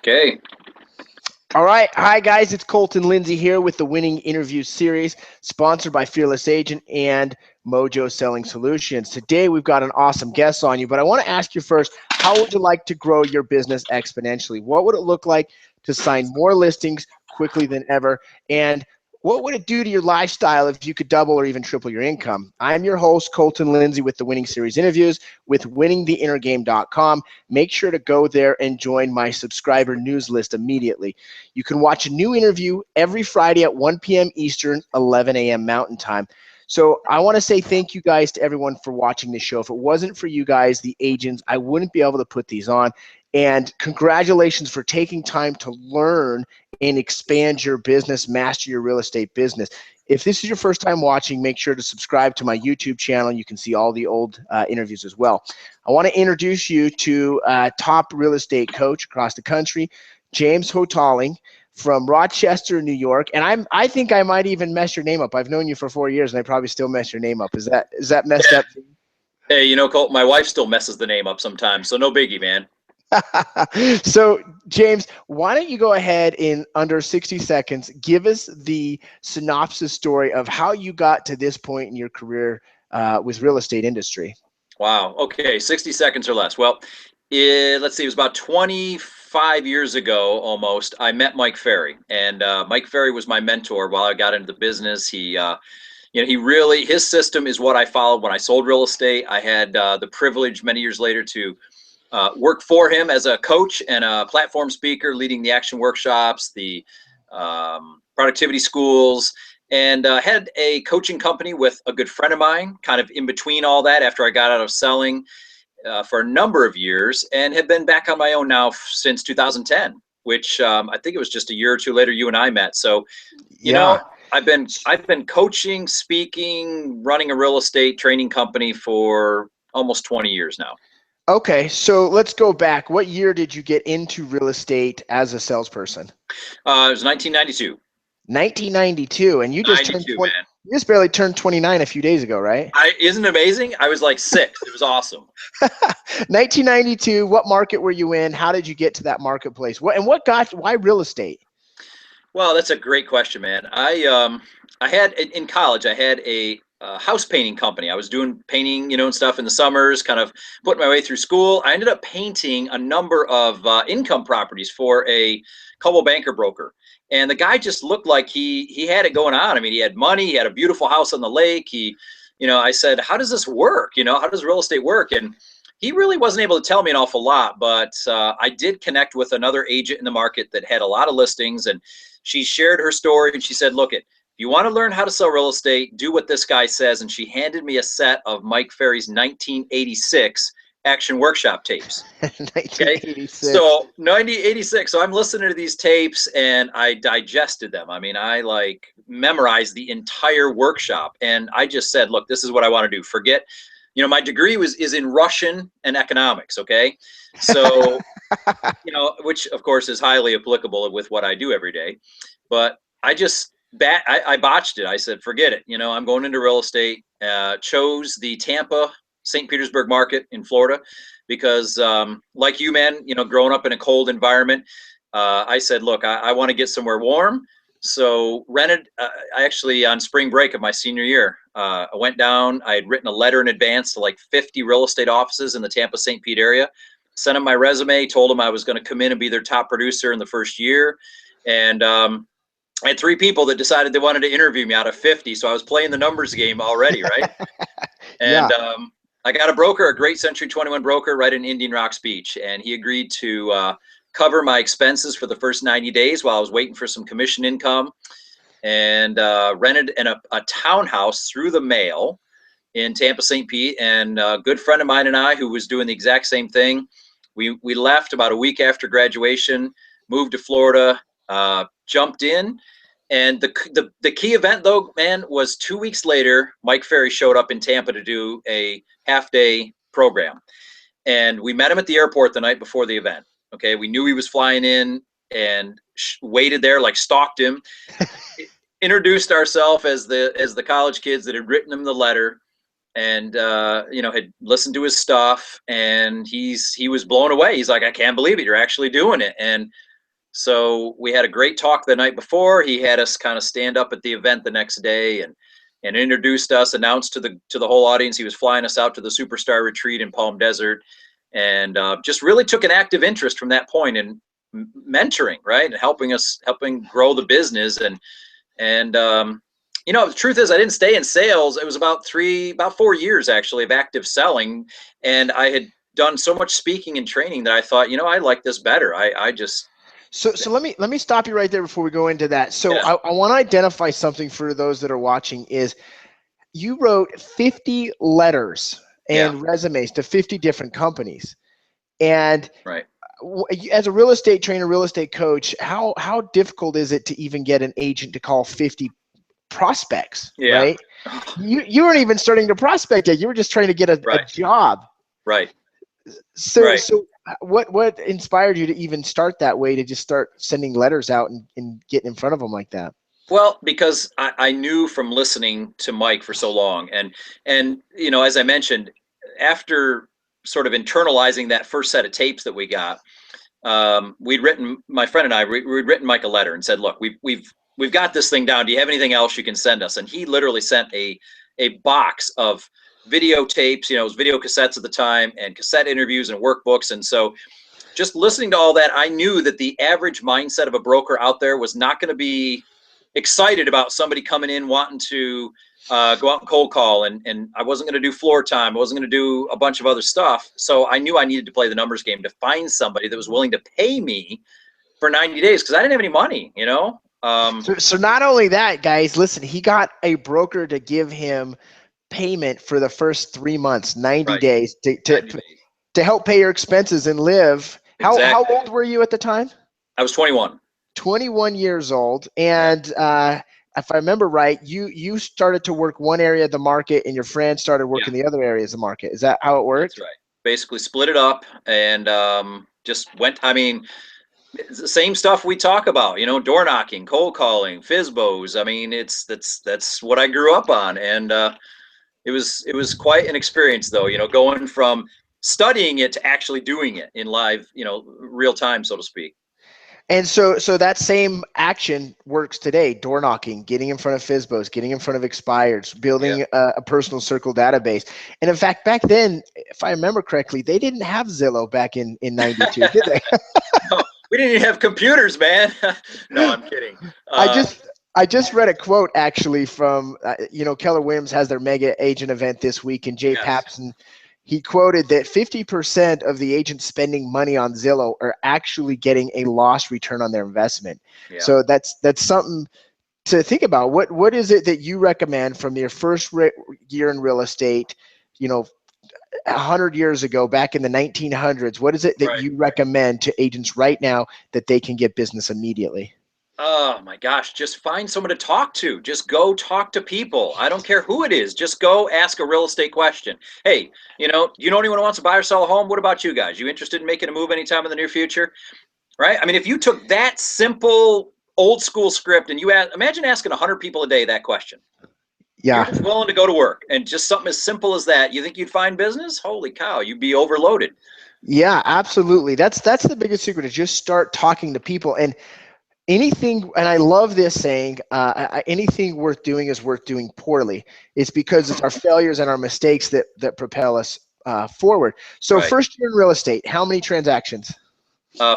Okay. All right. Hi, guys. It's Colton Lindsay here with the Winning Interview Series, sponsored by Fearless Agent and Mojo Selling Solutions. Today, we've got an awesome guest on you, but I want to ask you first, how would you like to grow your business exponentially? What would it look like to sign more listings quickly than ever? And what would it do to your lifestyle if you could double or even triple your income? I'm your host, Colton Lindsay, with the Winning Series Interviews with winningtheinnergame.com. Make sure to go there and join my subscriber news list immediately. You can watch a new interview every Friday at 1 p.m. Eastern, 11 a.m. Mountain Time. So I want to say thank you guys to everyone for watching this show. If it wasn't for you guys, the agents, I wouldn't be able to put these on. And congratulations for taking time to learn and expand your business, master your real estate business. If this is your first time watching, make sure to subscribe to my YouTube channel. You can see all the old interviews as well. I want to introduce you to top real estate coach across the country, James Houghtaling from Rochester, New York. And I think I might even mess your name up. I've known you for 4 years and I probably still mess your name up. Is that messed up? Hey, you know, Colt, my wife still messes the name up sometimes, so no biggie, man. So, James, why don't you go ahead in under 60 seconds, give us the synopsis story of how you got to this point in your career with real estate industry. Wow. Okay, 60 seconds or less. Well, let's see, it was about 25 years ago almost. I met Mike Ferry, and Mike Ferry was my mentor while I got into the business. His system is what I followed when I sold real estate. I had the privilege many years later to work for him as a coach and a platform speaker, leading the action workshops, the productivity schools, and had a coaching company with a good friend of mine, kind of in between all that after I got out of selling for a number of years, and have been back on my own now since 2010, which I think it was just a year or two later you and I met. So, you know, I've been coaching, speaking, running a real estate training company for almost 20 years now. Okay, so let's go back. What year did you get into real estate as a salesperson? It was 1992. 1992, and you just turned 20, man. You just barely turned 29 a few days ago, right? Isn't it amazing? I was like 6. It was awesome. 1992. What market were you in? How did you get to that marketplace? Why real estate? Well, that's a great question, man. I had in college, I had a house painting company. I was doing painting, and stuff in the summers, kind of putting my way through school. I ended up painting a number of income properties for a couple banker broker. And the guy just looked like he had it going on. I mean, he had money, he had a beautiful house on the lake. I said, how does this work? How does real estate work? And he really wasn't able to tell me an awful lot, but I did connect with another agent in the market that had a lot of listings, and she shared her story, and she said, look, if you want to learn how to sell real estate, do what this guy says. And she handed me a set of Mike Ferry's 1986 action workshop tapes. 1986. So 1986. So I'm listening to these tapes and I digested them. I mean, I memorized the entire workshop, and I just said, look, this is what I want to do. Forget, my degree is in Russian and economics. Okay. So, which of course is highly applicable with what I do every day, but I botched it. I said, forget it. I'm going into real estate, chose the Tampa, St. Petersburg market in Florida because like you, man, growing up in a cold environment, I said, look, I want to get somewhere warm. So rented, I actually on spring break of my senior year, I went down, I had written a letter in advance to 50 real estate offices in the Tampa, St. Pete area, sent them my resume, told them I was going to come in and be their top producer in the first year. And I had 3 people that decided they wanted to interview me out of 50. So I was playing the numbers game already, right? And I got a broker, a Great Century 21 broker right in Indian Rocks Beach. And he agreed to cover my expenses for the first 90 days while I was waiting for some commission income, and rented a townhouse through the mail in Tampa, St. Pete. And a good friend of mine and I, who was doing the exact same thing, we left about a week after graduation, moved to Florida, jumped in. And the key event, though, man, was 2 weeks later, Mike Ferry showed up in Tampa to do a half-day program. And we met him at the airport the night before the event. Okay, we knew he was flying in and waited there, stalked him, introduced ourselves as the college kids that had written him the letter, and had listened to his stuff. And he was blown away. He's like, I can't believe it. You're actually doing it. And So we had a great talk the night before. He had us kind of stand up at the event the next day and introduced us, announced to the whole audience he was flying us out to the Superstar Retreat in Palm Desert, and just really took an active interest from that point in mentoring, right, and helping grow the business. And you know, the truth is, I didn't stay in sales. It was about 4 years actually of active selling, and I had done so much speaking and training that I thought, you know, I like this better. I just So let me stop you right there before we go into that. So yeah, I want to identify something for those that are watching. Is you wrote 50 letters yeah, and resumes to 50 different companies, and right. as a real estate trainer, real estate coach, how difficult is it to even get an agent to call 50 prospects, Yeah. right? You weren't even starting to prospect yet. You were just trying to get a Right. job. Right. So Right. so what inspired you to even start that way, to just start sending letters out and getting in front of them like that? Well, because I knew from listening to Mike for so long, and you know, as I mentioned, after sort of internalizing that first set of tapes that we got, we'd written, my friend and I, we'd written Mike a letter and said, look, we've got this thing down. Do you have anything else you can send us? And he literally sent a box of videotapes. You know, it was video cassettes at the time, and cassette interviews and workbooks. And so just listening to all that, I knew that the average mindset of a broker out there was not going to be excited about somebody coming in wanting to go out and cold call, and I wasn't going to do floor time. I wasn't going to do a bunch of other stuff. So I knew I needed to play the numbers game to find somebody that was willing to pay me for 90 days because I didn't have any money, you know? So not only that, guys, listen, he got a broker to give him payment for the first 3 months, 90 Right. days 90 days. to help pay your expenses and live. How Exactly. old were you at the time? I was 21. 21 years old. Yeah. And if I remember right, you started to work one area of the market and your friend started Yeah. working the other areas of the market. Is that how it worked? That's right. Basically split it up and just went, I mean, it's the same stuff we talk about, you know, door knocking, cold calling, FISBOs. I mean, that's what I grew up on, and it was quite an experience, though. You know, going from studying it to actually doing it in live, you know, real time, so to speak. And so that same action works today: door knocking, getting in front of FISBOs, getting in front of expireds, Yeah. building a personal circle database. And in fact, back then, if I remember correctly, they didn't have Zillow back in '92, did they? No, we didn't even have computers, man. No, I'm kidding. I just read a quote actually from Keller Williams has their mega agent event this week, and Jay Yes. Papson, he quoted that 50% of the agents spending money on Zillow are actually getting a loss return on their investment. Yeah. So that's something to think about. What is it that you recommend from your first year in real estate, 100 years ago, back in the 1900s? What is it that Right. you recommend to agents right now that they can get business immediately? Oh my gosh, just find someone to talk to. Just go talk to people. I don't care who it is. Just go ask a real estate question. Hey, you know anyone who wants to buy or sell a home? What about you guys? You interested in making a move anytime in the near future? Right? I mean, if you took that simple old school script and imagine asking 100 people a day that question. You're Yeah. just willing to go to work, and just something as simple as that, you think you'd find business? Holy cow, you'd be overloaded. Yeah, absolutely. That's the biggest secret, is just start talking to people. And anything, and I love this saying, anything worth doing is worth doing poorly. It's because it's our failures and our mistakes that propel us forward. So Right. first year in real estate, how many transactions?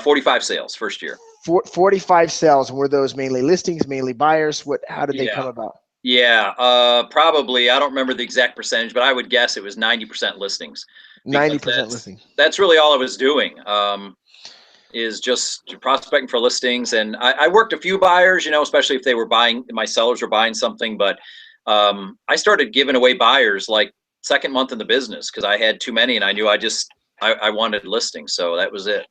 45 sales first year. 45 sales. And were those mainly listings, mainly buyers? How did they Yeah. come about? Yeah, probably. I don't remember the exact percentage, but I would guess it was 90% listings, because 90% listing. that's really all I was doing. Is just prospecting for listings, and I worked a few buyers, you know, especially if they were buying, my sellers were buying something. But I started giving away buyers like second month in the business because I had too many, and I knew I wanted listings, so that was it.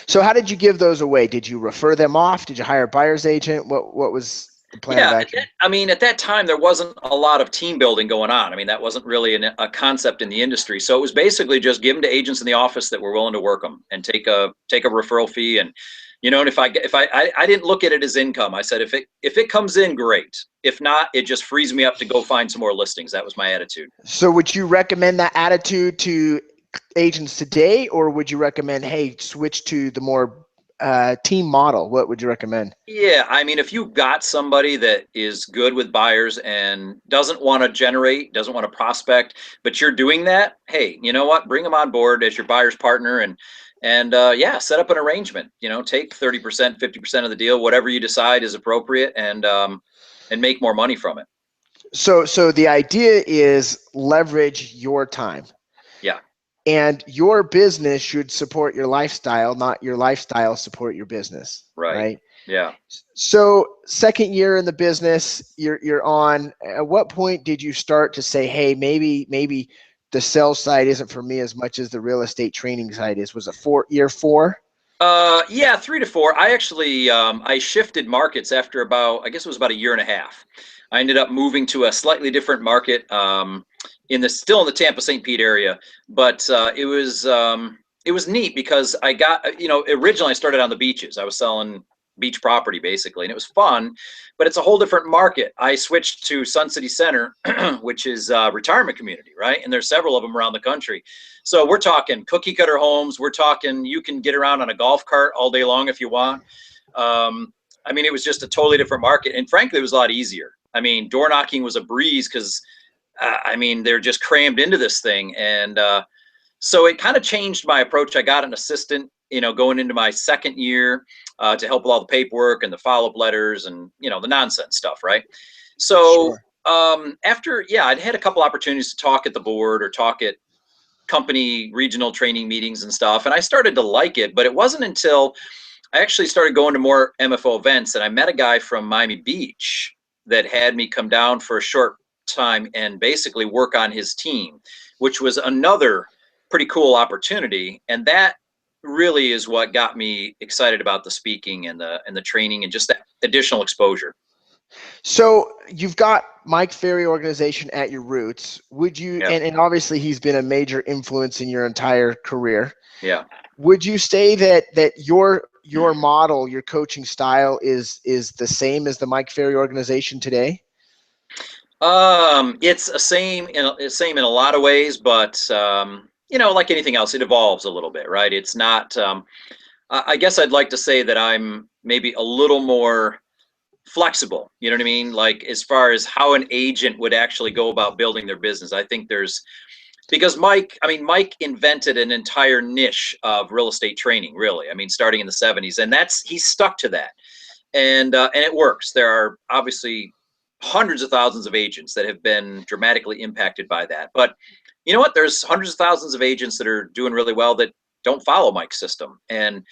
So how did you give those away? Did you refer them off? Did you hire a buyer's agent? What was the plan of Yeah, action? I mean, at that time, there wasn't a lot of team building going on. I mean, that wasn't really a concept in the industry. So it was basically just give them to agents in the office that were willing to work them and take a referral fee. And, you know, and if I didn't look at it as income. I said, if it comes in, great. If not, it just frees me up to go find some more listings. That was my attitude. So would you recommend that attitude to agents today, or would you recommend, hey, switch to the more team model, what would you recommend? Yeah, I mean, if you've got somebody that is good with buyers and doesn't want to generate, doesn't want to prospect, but you're doing that, hey, you know what? Bring them on board as your buyer's partner, and yeah, set up an arrangement. You know, take 30%, 50% of the deal, whatever you decide is appropriate, and make more money from it. So the idea is leverage your time. Yeah. And your business should support your lifestyle, not your lifestyle support your business, Right. right? Yeah. So second year in the business, you're on. At what point did you start to say, hey, maybe the sales side isn't for me as much as the real estate training side is? Was it year four? Yeah, 3 to 4. I actually I shifted markets after about, I guess it was about a year and a half. I ended up moving to a slightly different market, still in the Tampa St. Pete area, but it was neat because I got, originally I started on the beaches. I was selling beach property basically, and it was fun, but it's a whole different market. I switched to Sun City Center, which is a retirement community, right? And there's several of them around the country. So we're talking cookie cutter homes. We're talking you can get around on a golf cart all day long if you want. I mean, it was just a totally different market, and frankly, it was a lot easier. I mean, door knocking was a breeze because I mean, they're just crammed into this thing. And so it kind of changed my approach. I got an assistant, going into my second year to help with all the paperwork and the follow-up letters and, the nonsense stuff, right? So Sure. after, yeah, I'd had a couple opportunities to talk at the board or talk at company regional training meetings and stuff. And I started to like it, but it wasn't until I actually started going to more MFO events and I met a guy from Miami Beach that had me come down for a short time and basically work on his team, which was another pretty cool opportunity. And that really is what got me excited about the speaking and the training and just that additional exposure. So you've got Mike Ferry organization at your roots. Would you, Yeah. and obviously he's been a major influence in your entire career. Yeah. Would you say that your model, your coaching style is the same as the Mike Ferry organization today? It's same in a lot of ways, but like anything else, it evolves a little bit, right? It's not. I guess I'd like to say that I'm maybe a little more flexible. You know what I mean? Like as far as how an agent would actually go about building their business, I think because Mike invented an entire niche of real estate training, really. I mean, starting in the 70s, and he's stuck to that, and it works. There are obviously hundreds of thousands of agents that have been dramatically impacted by that. But you know what? There's hundreds of thousands of agents that are doing really well that don't follow Mike's system. And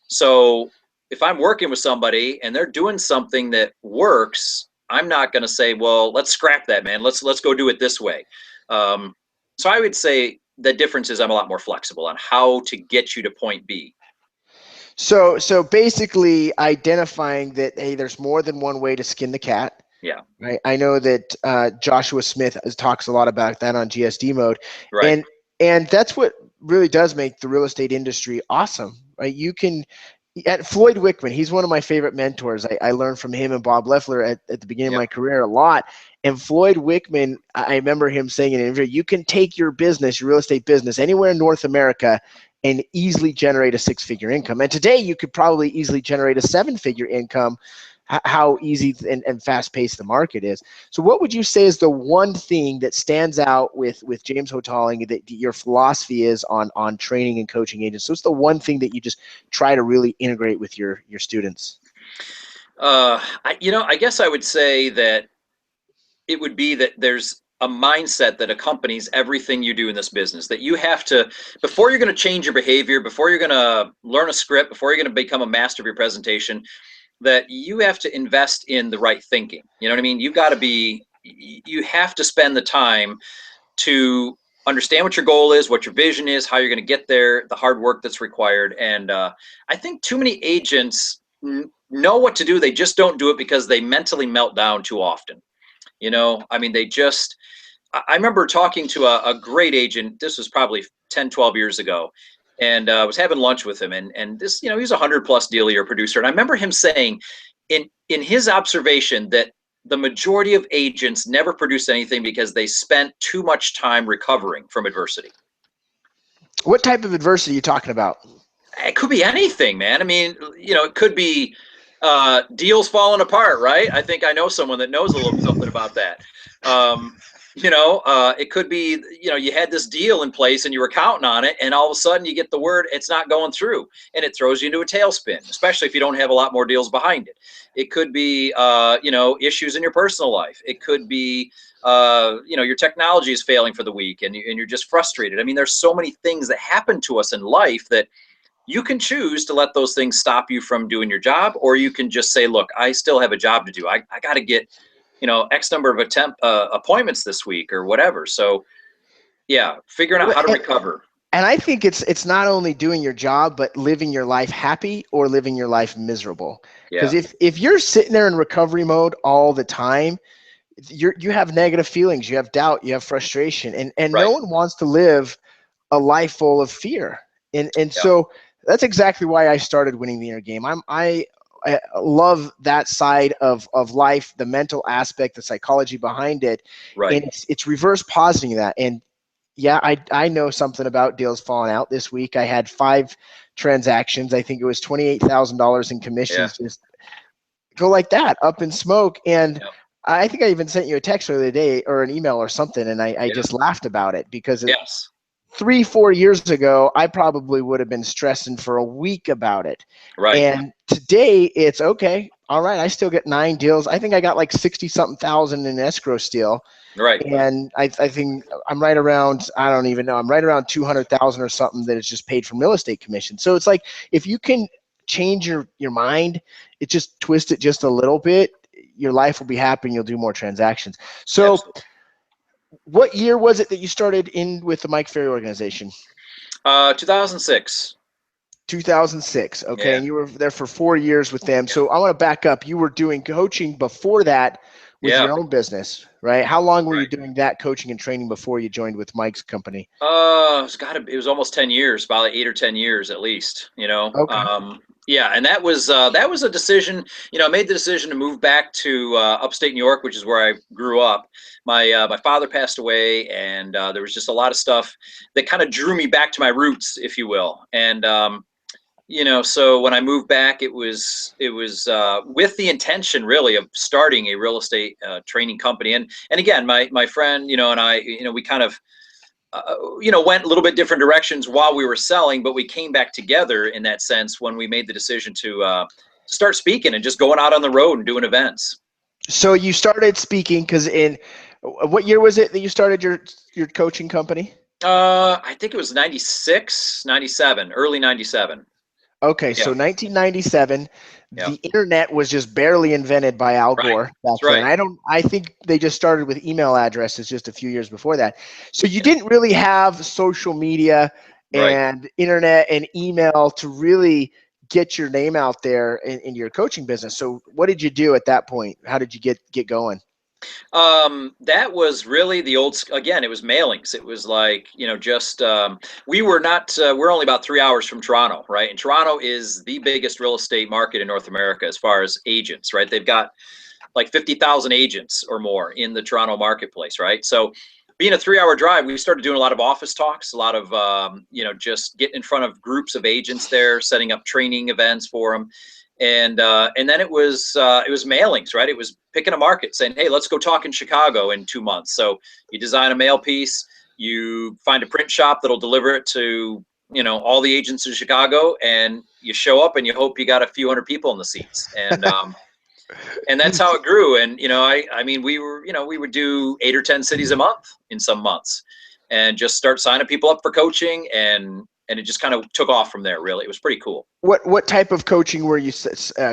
so if I'm working with somebody and they're doing something that works, I'm not going to say, well, let's scrap that, man. Let's go do it this way. So I would say the difference is I'm a lot more flexible on how to get you to point B. So basically identifying that, hey, there's more than one way to skin the cat. Yeah. Right. I know that Joshua Smith talks a lot about that on GSD mode. Right. And that's what really does make the real estate industry awesome, right? You can, at Floyd Wickman, he's one of my favorite mentors. I learned from him and Bob Leffler at the beginning of my career a lot. And Floyd Wickman, I remember him saying in an interview, you can take your business, your real estate business, anywhere in North America and easily generate a 6-figure income. And today you could probably easily generate a 7-figure income, how easy and fast-paced the market is. So what would you say is the one thing that stands out with James Houghtaling that your philosophy is on training and coaching agents? So it's the one thing that you just try to really integrate with your students? I guess I would say that it would be that there's a mindset that accompanies everything you do in this business, that you have to, before you're going to change your behavior, before you're going to learn a script, before you're going to become a master of your presentation, that you have to invest in the right thinking. You know what I mean? You have to spend the time to understand what your goal is, what your vision is, how you're going to get there, the hard work that's required. And I think too many agents know what to do. They just don't do it because they mentally melt down too often. I mean, I remember talking to a great agent. This was probably 10, 12 years ago. And I was having lunch with him, and this, he was a 100+ deal a year producer. And I remember him saying in his observation that the majority of agents never produced anything because they spent too much time recovering from adversity. What type of adversity are you talking about? It could be anything, man. I mean, it could be deals falling apart, right? I think I know someone that knows a little something about that. It could be, you had this deal in place and you were counting on it, and all of a sudden you get the word it's not going through, and it throws you into a tailspin, especially if you don't have a lot more deals behind it. It could be, issues in your personal life. It could be, your technology is failing for the week and you're just frustrated. I mean, there's so many things that happen to us in life that you can choose to let those things stop you from doing your job, or you can just say, look, I still have a job to do. I got to get, X number of appointments this week or whatever. So yeah, figuring out how to recover. And I think it's not only doing your job, but living your life happy or living your life miserable. Because if you're sitting there in recovery mode all the time, you have negative feelings, you have doubt, you have frustration, and Right. No one wants to live a life full of fear. So that's exactly why I started Winning the Inner Game. I love that side of life, the mental aspect, the psychology behind it. Right. And it's reverse positing that. And yeah, I know something about deals falling out this week. I had 5 transactions. I think it was $28,000 in commissions just go like that, up in smoke. And I think I even sent you a text the other day or an email or something, and I just laughed about it because 3-4 years ago, I probably would have been stressing for a week about it. Right. And today it's okay. All right. I still get 9 deals. I think I got like 60-something thousand in escrow still. Right. And I think I'm right around, I don't even know, I'm right around 200,000 or something that is just paid from real estate commission. So it's like, if you can change your mind, it just twist it just a little bit, your life will be happy and you'll do more transactions. So Absolutely. What year was it that you started in with the Mike Ferry organization? 2006. 2006. Okay. Yeah. And you were there for 4 years with them. So I want to back up. You were doing coaching before that with your own business, right? How long were you doing that coaching and training before you joined with Mike's company? It was almost 10 years, about 8 or 10 years at least, Okay. And that was a decision. I made the decision to move back to upstate New York, which is where I grew up. My father passed away, and there was just a lot of stuff that kind of drew me back to my roots, if you will. And so when I moved back, it was with the intention really of starting a real estate training company. And again, my friend, and I, we kind of went a little bit different directions while we were selling, but we came back together in that sense when we made the decision to start speaking and just going out on the road and doing events. So you started speaking in what year was it that you started your coaching company? I think it was 96, 97, early 97. Okay, so 1997, the internet was just barely invented by Al Gore back then. I think they just started with email addresses just a few years before that. So you didn't really have social media and internet and email to really get your name out there in your coaching business. So what did you do at that point? How did you get going? That was really the again, it was mailings. It was like, we're only about 3 hours from Toronto, right? And Toronto is the biggest real estate market in North America as far as agents, right? They've got like 50,000 agents or more in the Toronto marketplace, right? So being a 3-hour drive, we started doing a lot of office talks, a lot of, just getting in front of groups of agents there, setting up training events for them. And then it was mailings, right? It was picking a market, saying, hey, let's go talk in Chicago in 2 months. So you design a mail piece, you find a print shop that'll deliver it to, all the agents in Chicago, and you show up and you hope you got a few hundred people in the seats. And and that's how it grew. And we would do 8 or 10 cities a month in some months, and just start signing people up for coaching, and it just kind of took off from there. Really, it was pretty cool. What type of coaching were you?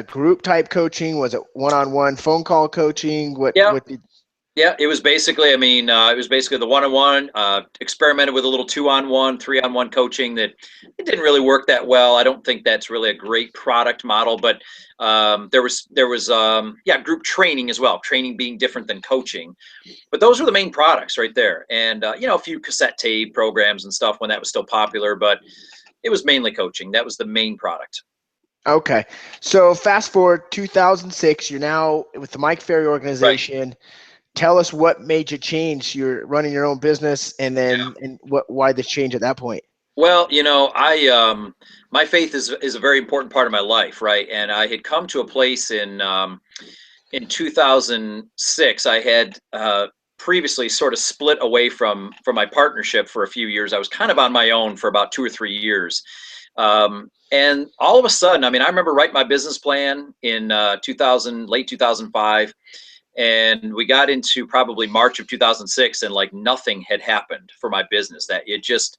Group type coaching? Was it one-on-one phone call coaching? Yeah, it was basically, the one-on-one, experimented with a little 2-on-1, 3-on-1 coaching that it didn't really work that well. I don't think that's really a great product model, but there was group training as well, training being different than coaching. But those were the main products right there. And, a few cassette tape programs and stuff when that was still popular, but it was mainly coaching. That was the main product. Okay. So fast forward 2006, you're now with the Mike Ferry organization. Right. Tell us what made you change. You're running your own business, and then why the change at that point? Well, my faith is a very important part of my life, right? And I had come to a place in 2006. I had previously sort of split away from my partnership for a few years. I was kind of on my own for about 2 or 3 years. And all of a sudden, I mean, I remember writing my business plan in 2000, late 2005, and we got into probably March of 2006, and like nothing had happened for my business. That it just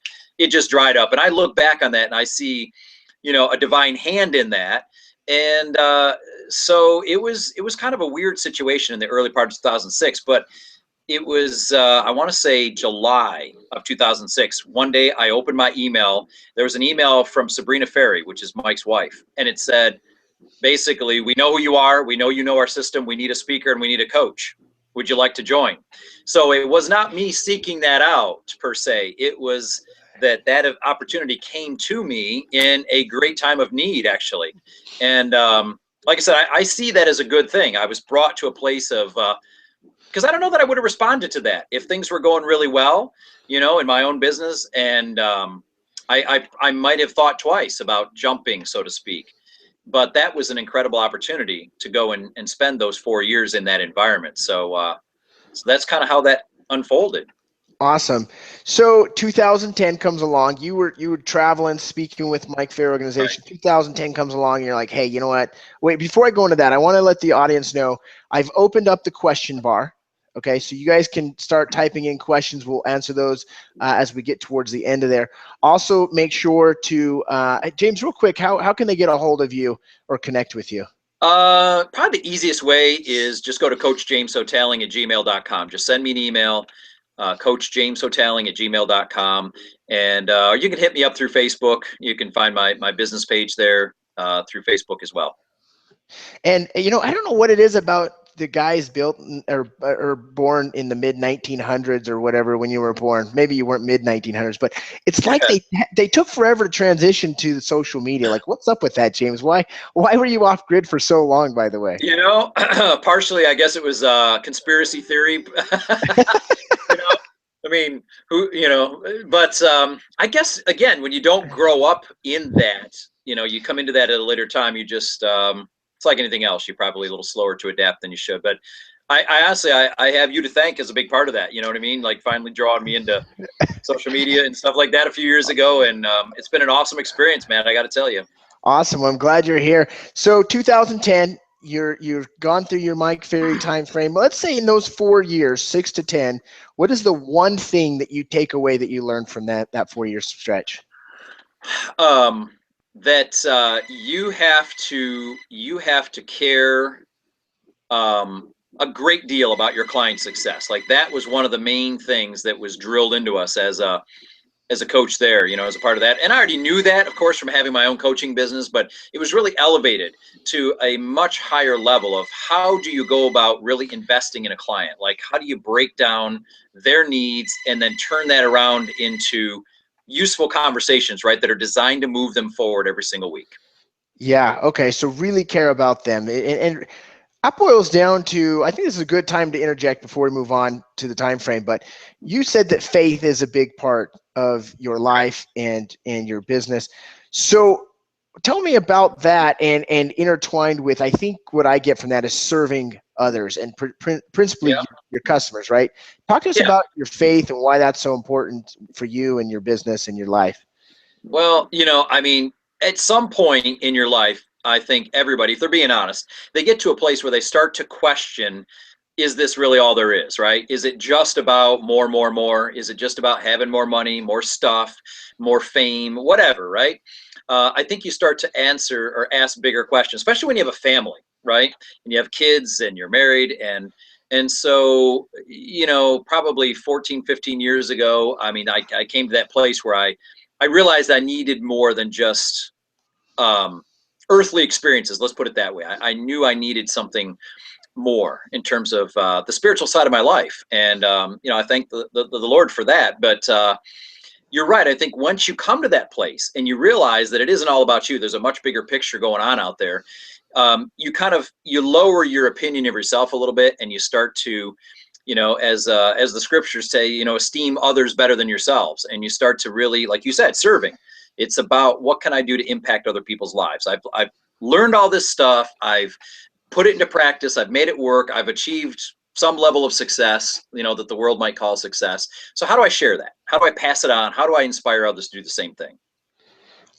dried up. And I look back on that and I see, a divine hand in that. And so it was kind of a weird situation in the early part of 2006, but it was I want to say July of 2006. One day I opened my email. There was an email from Sabrina Ferry, which is Mike's wife, and it said, basically, we know who you are, we know you know our system, we need a speaker and we need a coach. Would you like to join? So it was not me seeking that out per se. It was that opportunity came to me in a great time of need, actually. And like I said, I see that as a good thing. I was brought to a place of because I don't know that I would have responded to that if things were going really well, in my own business. And I might have thought twice about jumping, so to speak. But that was an incredible opportunity to go and spend those 4 years in that environment. So that's kind of how that unfolded. Awesome. So 2010 comes along. You were traveling, speaking with Mike Fair Right. organization. 2010 comes along, and you're like, hey, you know what? Wait, before I go into that, I want to let the audience know I've opened up the question bar. Okay, so you guys can start typing in questions. We'll answer those as we get towards the end of there. Also, make sure to James, real quick, how can they get a hold of you or connect with you? Probably the easiest way is just go to coachjameshoughtaling@gmail.com. Just send me an email, coachjameshoughtaling@gmail.com. And you can hit me up through Facebook. You can find my business page there through Facebook as well. And I don't know what it is about the guys built or born in the mid 1900s or whatever when you were born. Maybe you weren't mid 1900s, but it's like they took forever to transition to the social media. Like, what's up with that, James? Why were you off grid for so long? By the way. Partially, I guess it was conspiracy theory. you know, I mean, but I guess again, when you don't grow up in that, you come into that at a later time. You just it's like anything else. You're probably a little slower to adapt than you should. But I honestly, I have you to thank as a big part of that. You know what I mean? Like finally drawing me into social media and stuff like that a few years ago, and it's been an awesome experience, man. I got to tell you. Awesome. I'm glad you're here. So 2010, you've gone through your Mike Ferry time frame. Let's say in those 4 years, 6 to 10, what is the one thing that you take away that you learned from that 4 year stretch? Um, that you have to care a great deal about your client's success. Like that was one of the main things that was drilled into us as a coach there, as a part of that. And I already knew that, of course, from having my own coaching business, but it was really elevated to a much higher level of how do you go about really investing in a client? Like, how do you break down their needs and then turn that around into useful conversations, right, that are designed to move them forward every single week? Yeah. Okay. So really care about them. And that boils down to, I think this is a good time to interject before we move on to the time frame, but you said that faith is a big part of your life and your business. So tell me about that and intertwined with, I think what I get from that is serving others and principally Yeah. your customers, right? Talk to us Yeah. about your faith and why that's so important for you and your business and your life. Well, I mean, at some point in your life, I think everybody, if they're being honest, they get to a place where they start to question, is this really all there is, right? Is it just about more, more, more? Is it just about having more money, more stuff, more fame, whatever, right? I think you start to answer or ask bigger questions, especially when you have a family, right? And you have kids and you're married and so, probably 14, 15 years ago, I mean, I came to that place where I realized I needed more than just um, earthly experiences. Let's put it that way. I knew I needed something more in terms of the spiritual side of my life, and I thank the Lord for that. But you're right. I think once you come to that place and you realize that it isn't all about you, there's a much bigger picture going on out there. You lower your opinion of yourself a little bit, and you start to as the scriptures say, esteem others better than yourselves, and you start to really, like you said, serving. It's about what can I do to impact other people's lives. I've learned all this stuff. I've put it into practice. I've made it work. I've achieved some level of success, that the world might call success. So how do I share that? How do I pass it on? How do I inspire others to do the same thing?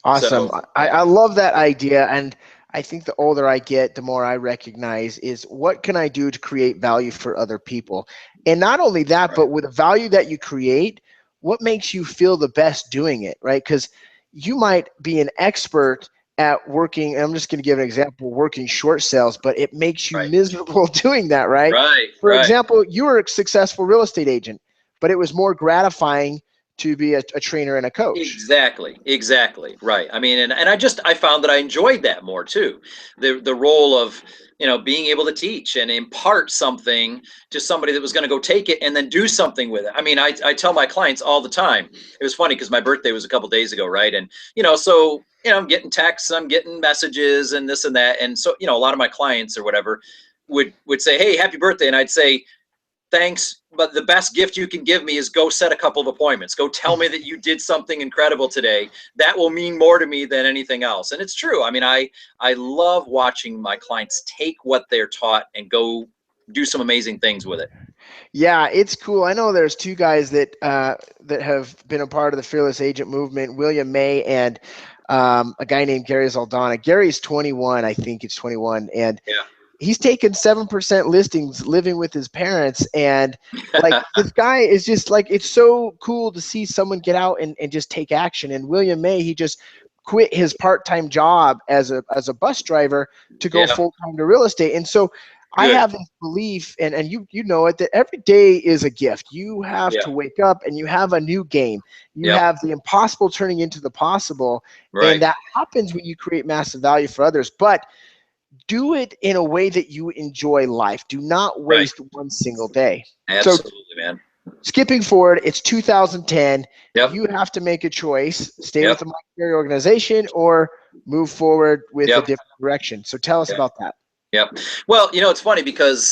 Awesome. So, I love that idea. And I think the older I get, the more I recognize is what can I do to create value for other people? And not only that, right. but with the value that you create, what makes you feel the best doing it, right? Because you might be an expert at working, and I'm just going to give an example, working short sales, but it makes you Right. miserable doing that, right? Right. For Right. example, you were a successful real estate agent, but it was more gratifying to be a trainer and a coach. Exactly. Right. I mean, and I found that I enjoyed that more too. The role of, being able to teach and impart something to somebody that was going to go take it and then do something with it. I mean, I tell my clients all the time. It was funny because my birthday was a couple days ago, right? And, so, I'm getting texts, I'm getting messages and this and that. And so, a lot of my clients or whatever would say, "Hey, happy birthday." And I'd say, "Thanks, but the best gift you can give me is go set a couple of appointments. Go tell me that you did something incredible today. That will mean more to me than anything else." And it's true. I mean, I love watching my clients take what they're taught and go do some amazing things with it. Yeah, it's cool. I know there's two guys that have been a part of the Fearless Agent movement, William May and a guy named Gary Zaldana. Gary's 21, I think it's 21, and Yeah. he's taken 7% listings living with his parents. And like this guy is just like, it's so cool to see someone get out and just take action. And William May, he just quit his part-time job as a bus driver to go Yeah. full-time to real estate. And so I Good. have this belief, and you know it, that every day is a gift. You have Yeah. to wake up and you have a new game. You Yep. have the impossible turning into the possible. And Right. that happens when you create massive value for others. But do it in a way that you enjoy life. Do not Right. waste one single day. So Absolutely, man. skipping forward, it's 2010. Yep. You have to make a choice, stay with Yep. the Ferry organization or move forward with a Yep. different direction. So tell us Yep. about that. Yep. Well, it's funny because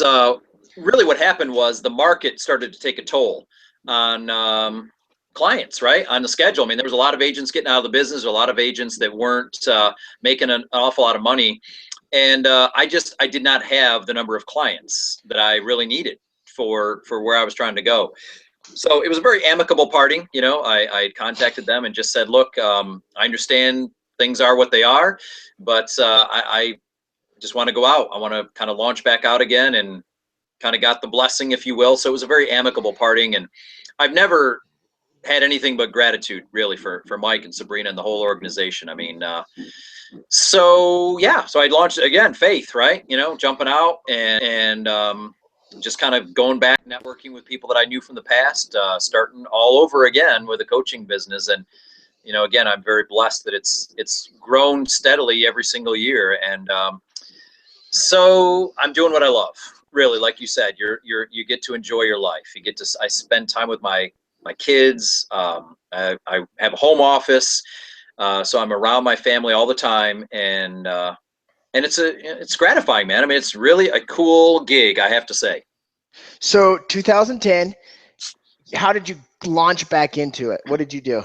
really what happened was the market started to take a toll on clients, right? On the schedule. I mean, there was a lot of agents getting out of the business, a lot of agents that weren't making an awful lot of money. And I did not have the number of clients that I really needed for where I was trying to go. So it was a very amicable parting. I had contacted them and just said, "Look, I understand things are what they are, but I just want to go out. I want to kind of launch back out again," and kind of got the blessing, if you will. So it was a very amicable parting, and I've never had anything but gratitude really for Mike and Sabrina and the whole organization. I mean, so yeah, so I launched again, faith, right? Jumping out and just kind of going back, networking with people that I knew from the past, starting all over again with a coaching business. And again, I'm very blessed that it's grown steadily every single year. And so I'm doing what I love, really. Like you said, you get to enjoy your life. I spend time with my kids. I have a home office, so I'm around my family all the time, and it's gratifying, man. I mean, it's really a cool gig, I have to say. So 2010, how did you launch back into it? What did you do?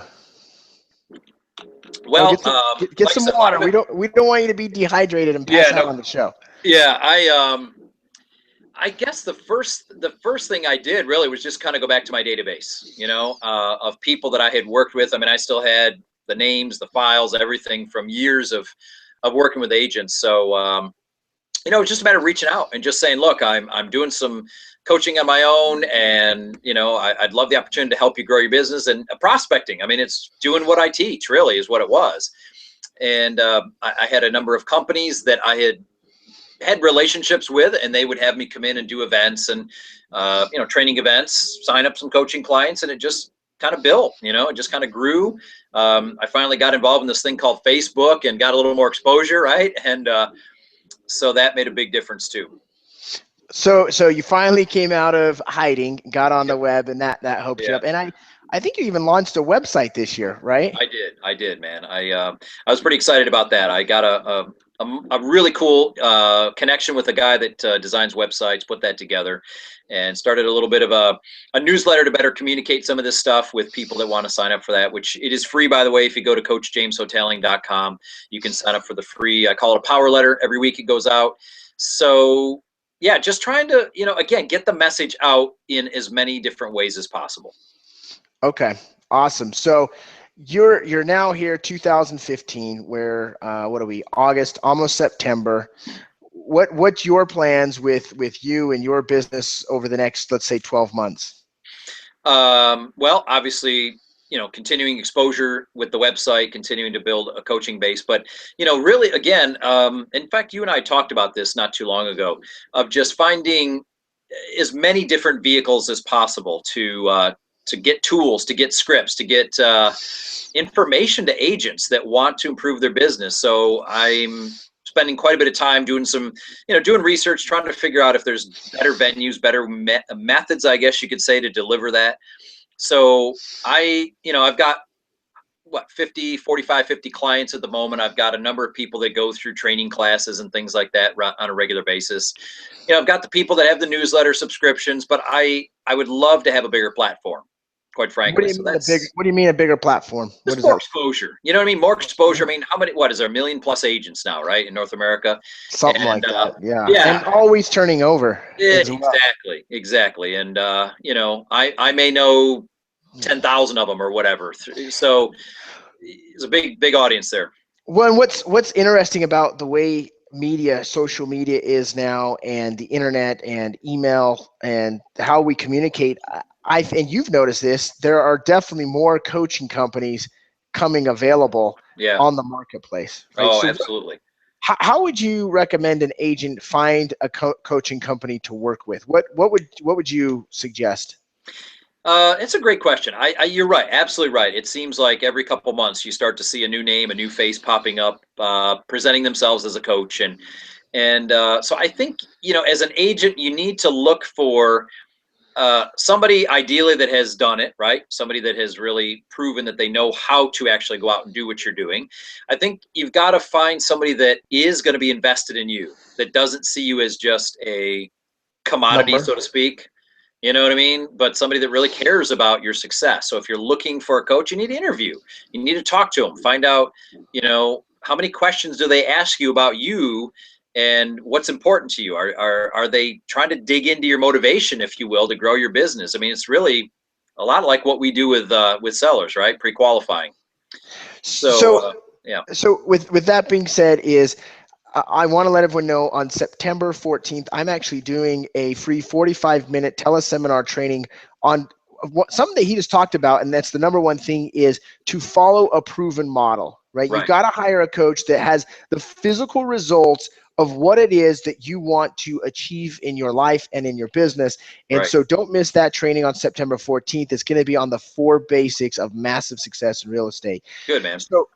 Oh, Well, get like I some said, a lot water. of it. We don't want you to be dehydrated and Yeah, pass out no, on the show. yeah. I guess the first thing I did really was just kind of go back to my database, of people that I had worked with. I mean, I still had the names, the files, everything from years of working with agents. So it's just a matter of reaching out and just saying, "Look, I'm doing some coaching on my own, and I'd love the opportunity to help you grow your business." And prospecting. I mean, it's doing what I teach, really, is what it was. And I had a number of companies that I had relationships with, and they would have me come in and do events and training events, sign up some coaching clients, and it just kind of built. It just kind of grew. I finally got involved in this thing called Facebook and got a little more exposure, right? And so that made a big difference too. So you finally came out of hiding, got on the Yep. web, and that helped you Yeah. up. And I think you even launched a website this year, right? I did, man. I was pretty excited about that. I got a really cool connection with a guy that designs websites, put that together, and started a little bit of a newsletter to better communicate some of this stuff with people that want to sign up for that, which it is free, by the way. If you go to coachjameshoughtaling.com, you can sign up for the free, I call it a power letter. Every week it goes out. So yeah, just trying to, again, get the message out in as many different ways as possible. Okay, awesome. So you're now here 2015, where what are we, August, almost September. What's your plans with you and your business over the next, let's say, 12 months? Well, obviously, continuing exposure with the website, continuing to build a coaching base, but really, again, in fact, you and I talked about this not too long ago, of just finding as many different vehicles as possible to get tools, to get scripts, to get information to agents that want to improve their business. So I'm spending quite a bit of time doing some, doing research, trying to figure out if there's better venues, better methods, I guess you could say, to deliver that. So I've got 50 clients at the moment. I've got a number of people that go through training classes and things like that on a regular basis. I've got the people that have the newsletter subscriptions, but I would love to have a bigger platform, quite frankly. What do you mean a bigger platform? Just more exposure. You know what I mean? More exposure. I mean, what is there, 1 million+ agents now, right, in North America? Something like that. Yeah. Yeah. And always turning over. Yeah, exactly. And I may know 10,000 of them or whatever. So it's a big audience there. Well, and what's interesting about the way social media is now, and the internet and email and how we communicate, and you've noticed this, there are definitely more coaching companies coming available on the marketplace. Right? Oh, so absolutely. How would you recommend an agent find a coaching company to work with? What would you suggest? It's a great question. You're right, absolutely right. It seems like every couple months you start to see a new name, a new face popping up, presenting themselves as a coach, and so I think as an agent, you need to look for somebody ideally that has done it, right? Somebody that has really proven that they know how to actually go out and do what you're doing. I think you've got to find somebody that is going to be invested in you, that doesn't see you as just a commodity, so to speak. You know what I mean? But somebody that really cares about your success. So if you're looking for a coach, you need to interview. You need to talk to them, find out, how many questions do they ask you about you and what's important to you? Are they trying to dig into your motivation, if you will, to grow your business? I mean, it's really a lot like what we do with sellers, right? Pre-qualifying. So yeah. So with that being said, I want to let everyone know on September 14th, I'm actually doing a free 45-minute teleseminar training on something that he just talked about, and that's the number one thing, is to follow a proven model, right? You've got to hire a coach that has the physical results of what it is that you want to achieve in your life and in your business. And so don't miss that training on September 14th. It's going to be on the 4 basics of massive success in real estate. Good, man. So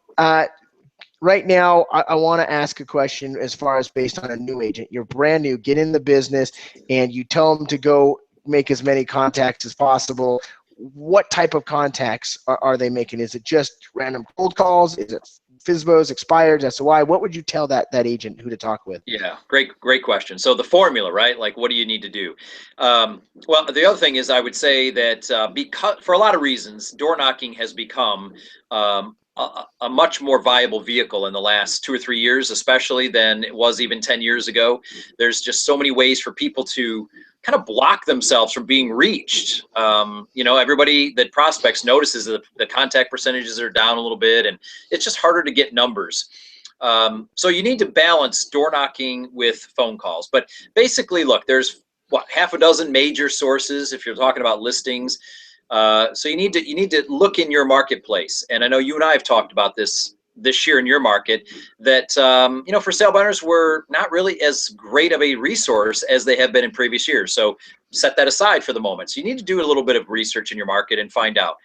right now, I want to ask a question as far as based on a new agent. You're brand new, get in the business, and you tell them to go make as many contacts as possible. What type of contacts are they making? Is it just random cold calls? Is it FSBOs, expireds, SOI? What would you tell that agent who to talk with? Yeah, great question. So the formula, right? Like, what do you need to do? Well, the other thing is, I would say that because for a lot of reasons, door knocking has become a much more viable vehicle in the last 2 or 3 years, especially than it was even 10 years ago. There's just so many ways for people to kind of block themselves from being reached. Everybody that prospects notices that the contact percentages are down a little bit, and it's just harder to get numbers. So you need to balance door knocking with phone calls. But basically, look, there's half a dozen major sources if you're talking about listings. So you need to look in your marketplace. And I know you and I have talked about this year in your market, that for sale buyers were not really as great of a resource as they have been in previous years. So set that aside for the moment. So you need to do a little bit of research in your market and find out,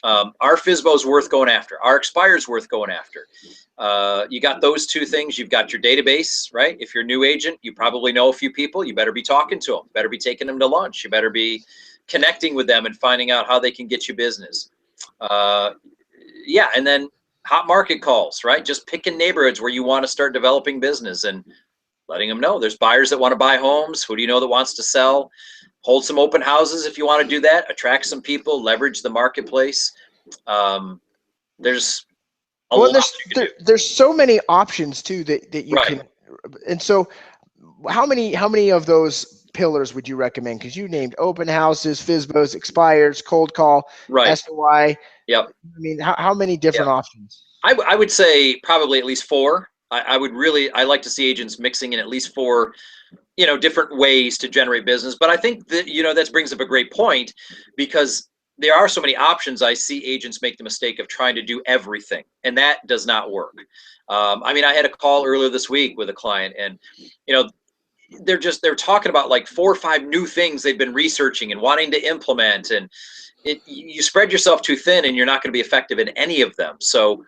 our FSBO's worth going after, our expires worth going after. You got those 2 things. You've got your database, right? If you're a new agent, you probably know a few people. You better be talking to them. You better be taking them to lunch. You better be connecting with them and finding out how they can get you business. And then hot market calls, right? Just picking neighborhoods where you want to start developing business and letting them know there's buyers that want to buy homes. Who do you know that wants to sell? Hold some open houses if you want to do that. Attract some people, leverage the marketplace. There's a Well, and lot you can do. there's so many options too that you Right. can. And so, how many of those pillars would you recommend? Because you named open houses, FISBOs, expires, cold call, Right. SOI. Yep. I mean, how many different Yep. options? I would say probably at least four. I like to see agents mixing in at least four, different ways to generate business. But I think that, that brings up a great point, because there are so many options. I see agents make the mistake of trying to do everything, and that does not work. I had a call earlier this week with a client, and, they're talking about like 4 or 5 new things they've been researching and wanting to implement. And you spread yourself too thin and you're not going to be effective in any of them. So,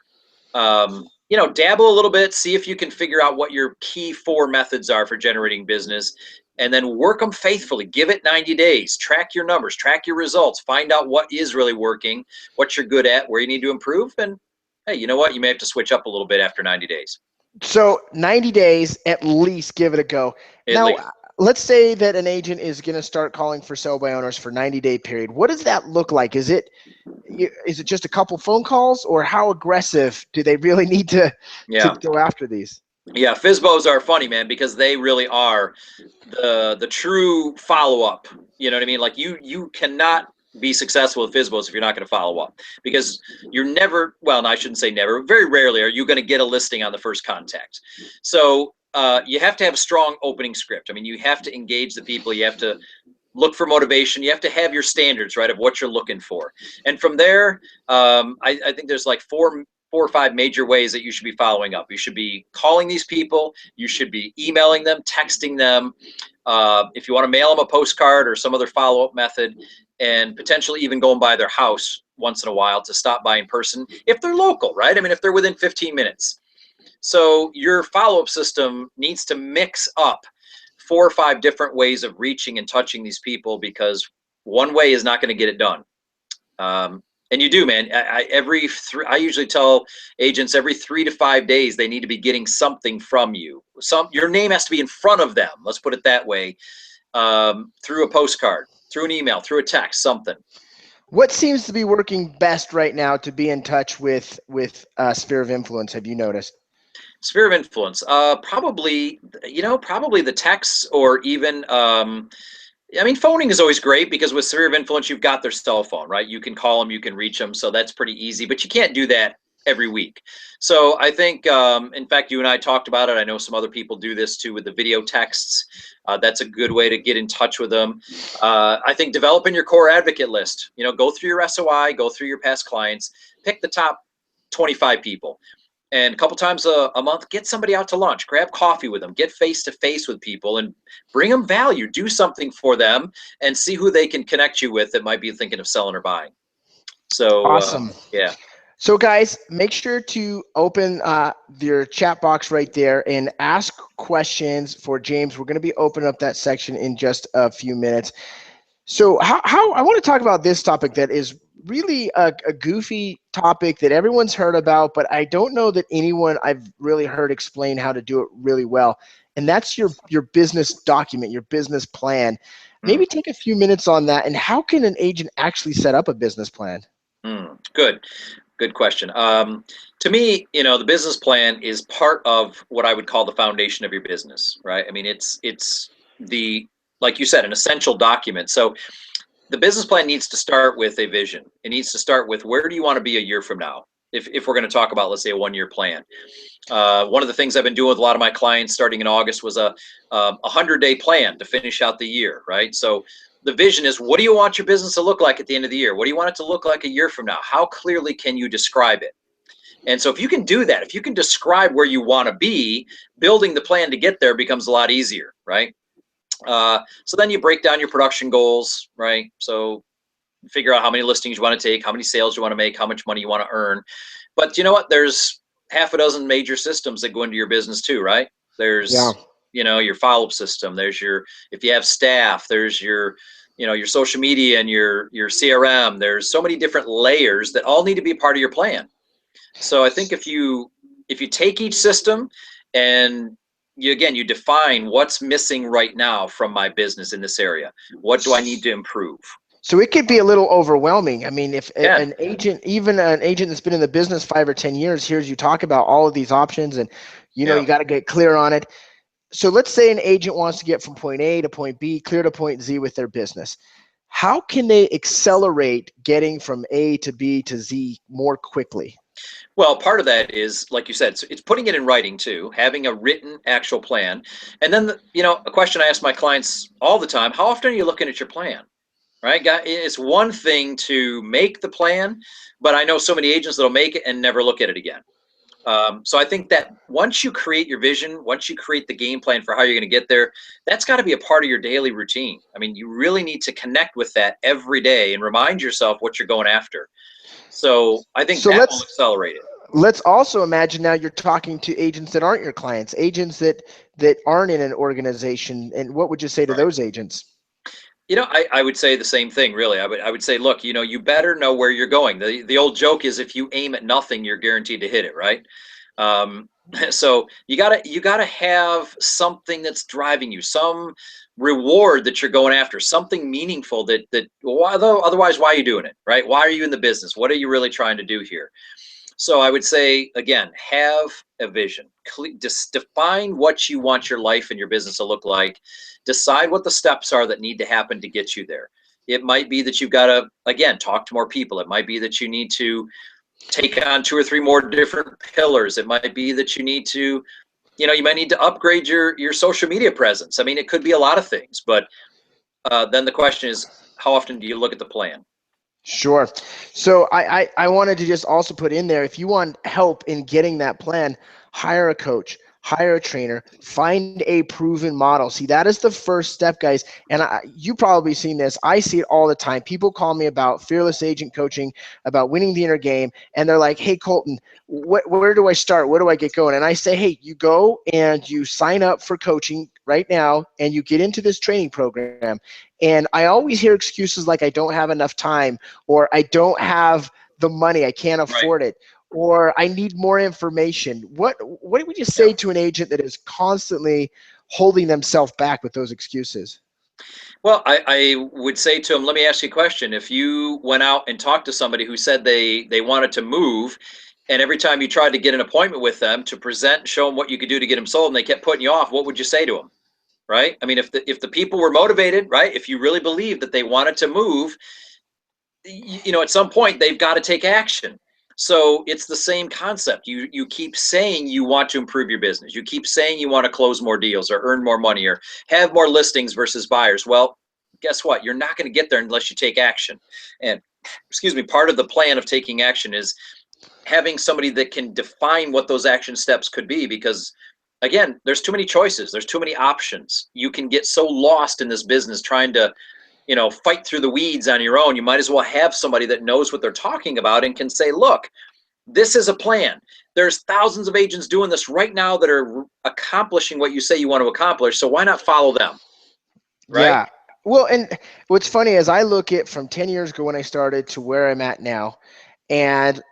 dabble a little bit, see if you can figure out what your key 4 methods are for generating business, and then work them faithfully. Give it 90 days, track your numbers, track your results, find out what is really working, what you're good at, where you need to improve. And hey, you know what? You may have to switch up a little bit after 90 days. So 90 days at least, give it a go. At Now, least. let's say that an agent is going to start calling for sell by owners for 90-day period. What does that look like? Is it just a couple phone calls, or how aggressive do they really need to Yeah. go after these? Yeah, FISBOs are funny, man, because they really are the true follow-up. You know what I mean? Like you cannot be successful with FISBOs if you're not going to follow up, because you're never, well, no, I shouldn't say never, very rarely are you going to get a listing on the first contact. So you have to have a strong opening script. I mean, you have to engage the people. You have to look for motivation. You have to have your standards, right, of what you're looking for. And from there, I think there's like four or 5 major ways that you should be following up. You should be calling these people. You should be emailing them, texting them. If you want to mail them a postcard or some other follow-up method, and potentially even going by their house once in a while to stop by in person if they're local, right? I mean, if they're within 15 minutes. So your follow-up system needs to mix up 4 or 5 different ways of reaching and touching these people, because one way is not going to get it done. And you do, man. I usually tell agents every 3 to 5 days they need to be getting something from you. Your name has to be in front of them. Let's put it that way. Through a postcard, through an email, through a text, something. What seems to be working best right now to be in touch with sphere of influence? Have you noticed? Sphere of influence. Probably the texts, or even. Phoning is always great, because with sphere of influence, you've got their cell phone, right? You can call them, you can reach them, so that's pretty easy. But you can't do that every week. So I think, in fact, you and I talked about it. I know some other people do this too with the video texts. That's a good way to get in touch with them. I think developing your core advocate list. Go through your SOI, go through your past clients, pick the top 25 people. And a couple times a month, get somebody out to lunch, grab coffee with them, get face to face with people, and bring them value. Do something for them, and see who they can connect you with that might be thinking of selling or buying. So, Awesome. yeah. So guys, make sure to open your chat box right there and ask questions for James. We're going to be opening up that section in just a few minutes. So how I want to talk about this topic that is really a goofy topic that everyone's heard about, but I don't know that anyone I've really heard explain how to do it really well. And that's your business document, your business plan. Maybe take a few minutes on that. And how can an agent actually set up a business plan? Good question. To me, the business plan is part of what I would call the foundation of your business, right? I mean, it's like you said, an essential document. So the business plan needs to start with a vision. It needs to start with, where do you want to be a year from now? If we're going to talk about, let's say, a 1-year plan. One of the things I've been doing with a lot of my clients starting in August was a 100-day plan to finish out the year, right? So the vision is, what do you want your business to look like at the end of the year? What do you want it to look like a year from now? How clearly can you describe it? And so if you can do that, if you can describe where you want to be, building the plan to get there becomes a lot easier, right? So then you break down your production goals, right? So figure out how many listings you want to take, how many sales you want to make, how much money you want to earn. But you know what? There's half a dozen major systems that go into your business too, right? There's, your follow-up system. There's if you have staff, there's your social media and your CRM. There's so many different layers that all need to be part of your plan. So I think if you take each system and you define what's missing right now from my business in this area. What do I need to improve? So it could be a little overwhelming. I mean, if Again, an agent, even an agent that's been in the business 5 or 10 years, hears you talk about all of these options and, yeah. you got to get clear on it. So let's say an agent wants to get from point A to point B, clear to point Z with their business. How can they accelerate getting from A to B to Z more quickly? Well, part of that is, like you said, it's putting it in writing too, having a written actual plan. And then, a question I ask my clients all the time: how often are you looking at your plan? Right? It's one thing to make the plan, but I know so many agents that'll make it and never look at it again. So I think that once you create your vision, once you create the game plan for how you're going to get there, that's got to be a part of your daily routine. I mean, you really need to connect with that every day and remind yourself what you're going after. So I think So that will accelerate it. let's also imagine now you're talking to agents that aren't your clients, agents that aren't in an organization. And what would you say to Right. those agents? I would say the same thing, really. I would say, look, you better know where you're going. The old joke is, if you aim at nothing, you're guaranteed to hit it, right? Um, so you gotta have something that's driving you, some reward that you're going after, something meaningful otherwise, why are you doing it, right? Why are you in the business? What are you really trying to do here? So I would say, again, have a vision. Just define what you want your life and your business to look like. Decide what the steps are that need to happen to get you there. It might be that you've got to, again, talk to more people. It might be that you need to take on 2 or 3 more different pillars. It might be that you need to, you might need to upgrade your social media presence. I mean, it could be a lot of things, but then the question is, how often do you look at the plan? Sure. So I wanted to just also put in there, if you want help in getting that plan, hire a coach, hire a trainer, find a proven model. See, that is the first step, guys. And you probably seen this. I see it all the time. People call me about fearless agent coaching, about winning the inner game, and they're like, "Hey, Colton, where do I start? Where do I get going?" And I say, "Hey, you go and you sign up for coaching right now, and you get into this training program." And I always hear excuses like, "I don't have enough time," or "I don't have the money, I can't Right. afford it," or "I need more information." What would you Yeah. say to an agent that is constantly holding themselves back with those excuses? Well, I would say to them, let me ask you a question. If you went out and talked to somebody who said they wanted to move, and every time you tried to get an appointment with them to present, show them what you could do to get them sold, and they kept putting you off, what would you say to them? Right? I mean, if the people were motivated, right? If you really believe that they wanted to move, at some point they've got to take action. So it's the same concept. You keep saying you want to improve your business. You keep saying you want to close more deals or earn more money or have more listings versus buyers. Well, guess what? You're not going to get there unless you take action. And excuse me, part of the plan of taking action is having somebody that can define what those action steps could be, because again, there's too many choices, there's too many options. You can get so lost in this business trying to fight through the weeds on your own. You might as well have somebody that knows what they're talking about and can say, look, this is a plan. There's thousands of agents doing this right now that are accomplishing what you say you want to accomplish. So why not follow them? Right? Yeah. Well, and what's funny is I look at from 10 years ago when I started to where I'm at now. And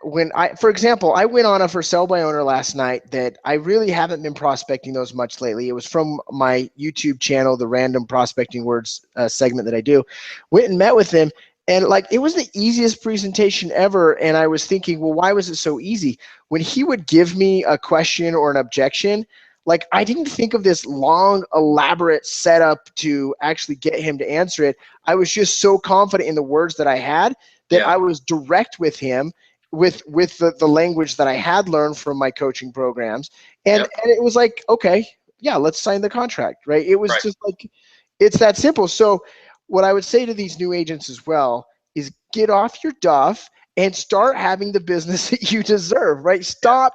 for example, I went on a for sale by owner last night that I really haven't been prospecting those much lately. It was from my YouTube channel, the random prospecting words segment that I do. Went and met with them, and like, it was the easiest presentation ever. And I was thinking, well, why was it so easy? When he would give me a question or an objection, like, I didn't think of this long, elaborate setup to actually get him to answer it. I was just so confident in the words that I had that Yeah. I was direct with him with the language that I had learned from my coaching programs. And, Yep. and it was like, okay, yeah, let's sign the contract, right? It was Right. just like, it's that simple. So what I would say to these new agents as well is get off your duff and start having the business that you deserve, right? Stop.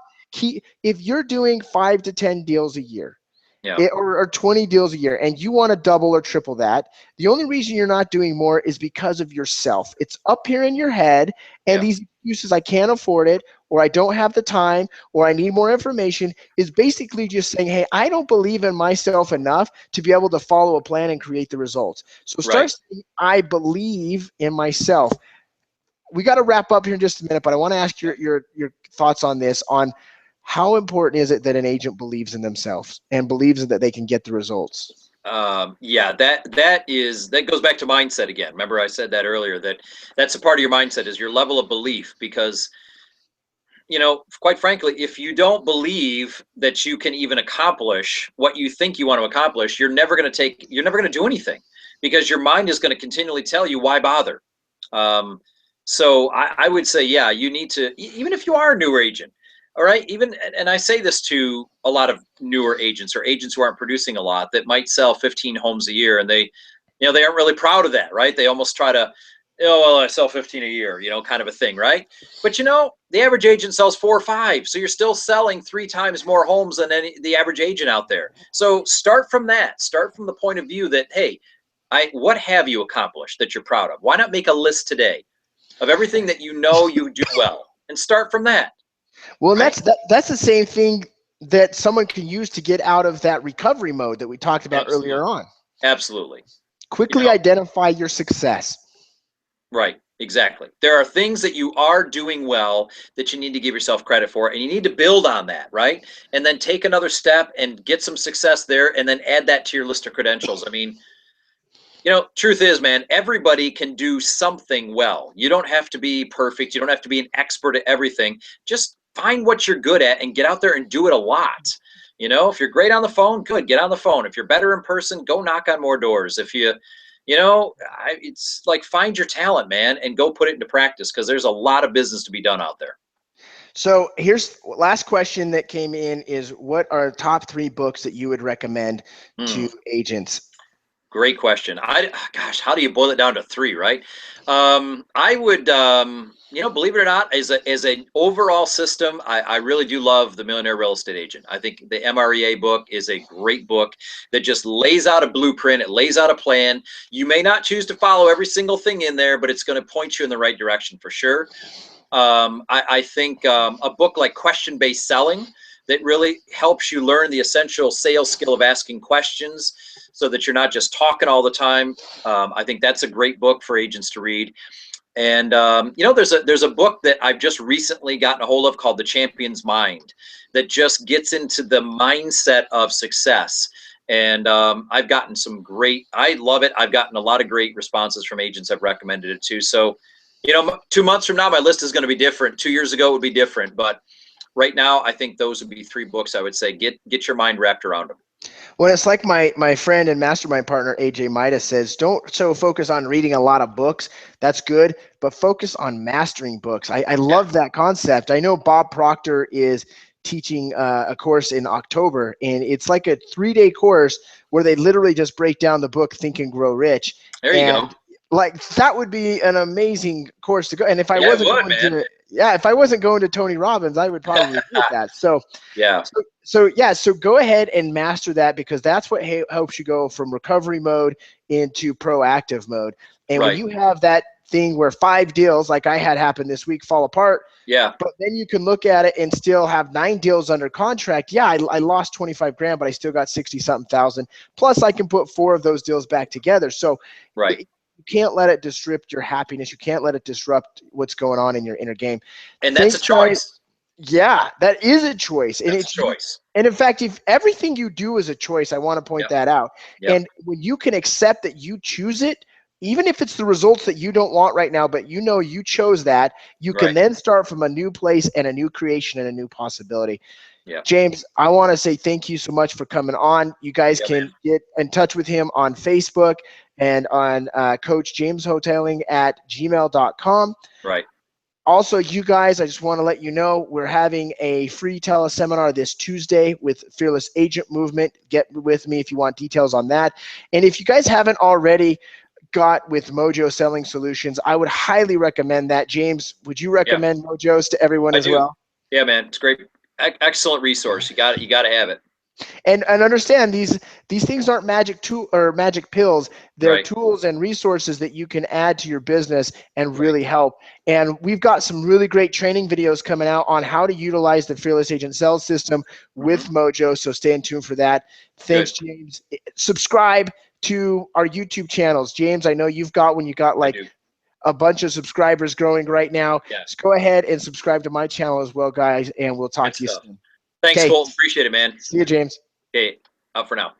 If you're doing 5 to 10 deals a year, Yeah. or 20 deals a year, and you want to double or triple that, the only reason you're not doing more is because of yourself. It's up here in your head, and Yeah. these excuses, "I can't afford it," or "I don't have the time," or "I need more information," is basically just saying, hey, I don't believe in myself enough to be able to follow a plan and create the results. So Right. start saying, I believe in myself. we got to wrap up here in just a minute, but I want to ask your thoughts on this, on how important is it that an agent believes in themselves and believes that they can get the results? Yeah, that goes back to mindset again. Remember I said that earlier, that's a part of your mindset, is your level of belief, because quite frankly, if you don't believe that you can even accomplish what you think you want to accomplish, you're never going to do anything, because your mind is going to continually tell you, why bother? So I would say, yeah, you need to, even if you are a newer agent, all right, and I say this to a lot of newer agents, or agents who aren't producing a lot, that might sell 15 homes a year, and they aren't really proud of that, right? They almost try to, well, I sell 15 a year, kind of a thing, right? But the average agent sells 4 or 5, so you're still selling 3 times more homes than the average agent out there. So start from that. Start from the point of view that, hey, what have you accomplished that you're proud of? Why not make a list today of everything that you do well, and start from that? Well, right? that's the same thing that someone can use to get out of that recovery mode that we talked about earlier on. Absolutely. Quickly identify your success. Right, exactly. There are things that you are doing well that you need to give yourself credit for, and you need to build on that, right? And then take another step and get some success there, and then add that to your list of credentials. I mean, truth is, man, everybody can do something well. You don't have to be perfect. You don't have to be an expert at everything. Just find what you're good at and get out there and do it a lot. If you're great on the phone, good, get on the phone. If you're better in person, go knock on more doors. If it's like, find your talent, man, and go put it into practice, because there's a lot of business to be done out there. So here's last question that came in is, what are top 3 books that you would recommend to agents? Great question. Gosh, how do you boil it down to 3, right? I would, believe it or not, as an overall system, I really do love The Millionaire Real Estate Agent. I think the MREA book is a great book that just lays out a blueprint. It lays out a plan. You may not choose to follow every single thing in there, but it's going to point you in the right direction for sure. I think a book like Question-Based Selling, that really helps you learn the essential sales skill of asking questions, so that you're not just talking all the time. I think that's a great book for agents to read. And there's a book that I've just recently gotten a hold of called The Champion's Mind, that just gets into the mindset of success. And I've gotten I love it. I've gotten a lot of great responses from agents that have recommended it too. So, 2 months from now, my list is going to be different. 2 years ago, it would be different. But right now, I think those would be 3 books I would say get your mind wrapped around them. Well, it's like my friend and mastermind partner, AJ Midas, says, don't focus on reading a lot of books. That's good, but focus on mastering books. I love that concept. I know Bob Proctor is teaching a course in October, and it's like a 3-day course where they literally just break down the book Think and Grow Rich. There you go. Like, that would be an amazing course to go. And if I wasn't going to Tony Robbins, I would probably do that. So so go ahead and master that, because that's what helps you go from recovery mode into proactive mode. And when you have that thing where 5 deals, like I had happen this week, fall apart, but then you can look at it and still have 9 deals under contract. I lost 25 grand, but I still got 60-something thousand. Plus, I can put 4 of those deals back together. So you can't let it disrupt your happiness. You can't let it disrupt what's going on in your inner game. And that's a choice. Yeah, that is a choice. And it's a choice. And in fact, if everything you do is a choice, I want to point that out. And when you can accept that you choose it, even if it's the results that you don't want right now, but you chose that, you can then start from a new place and a new creation and a new possibility. James, I want to say thank you so much for coming on. You guys can get in touch with him on Facebook and on Coach James Houghtaling at gmail.com. Right. Also, you guys, I just want to let you know we're having a free teleseminar this Tuesday with Fearless Agent Movement. Get with me if you want details on that. And if you guys haven't already got with Mojo Selling Solutions, I would highly recommend that. James, would you recommend Mojos to everyone as well? Yeah, man, it's great. Excellent resource. You got to have it. And understand these things aren't magic pills. They're tools and resources that you can add to your business and really help. And we've got some really great training videos coming out on how to utilize the Fearless Agent Sales System with Mojo. So stay tuned for that. Thanks, James. Subscribe to our YouTube channels. James, I know you've got one. You got like a bunch of subscribers growing right now. Yeah. So go ahead and subscribe to my channel as well, guys, and we'll talk Good to you stuff. soon. Thanks, Okay. Colton. Appreciate it, man. See you, James. Okay, out for now.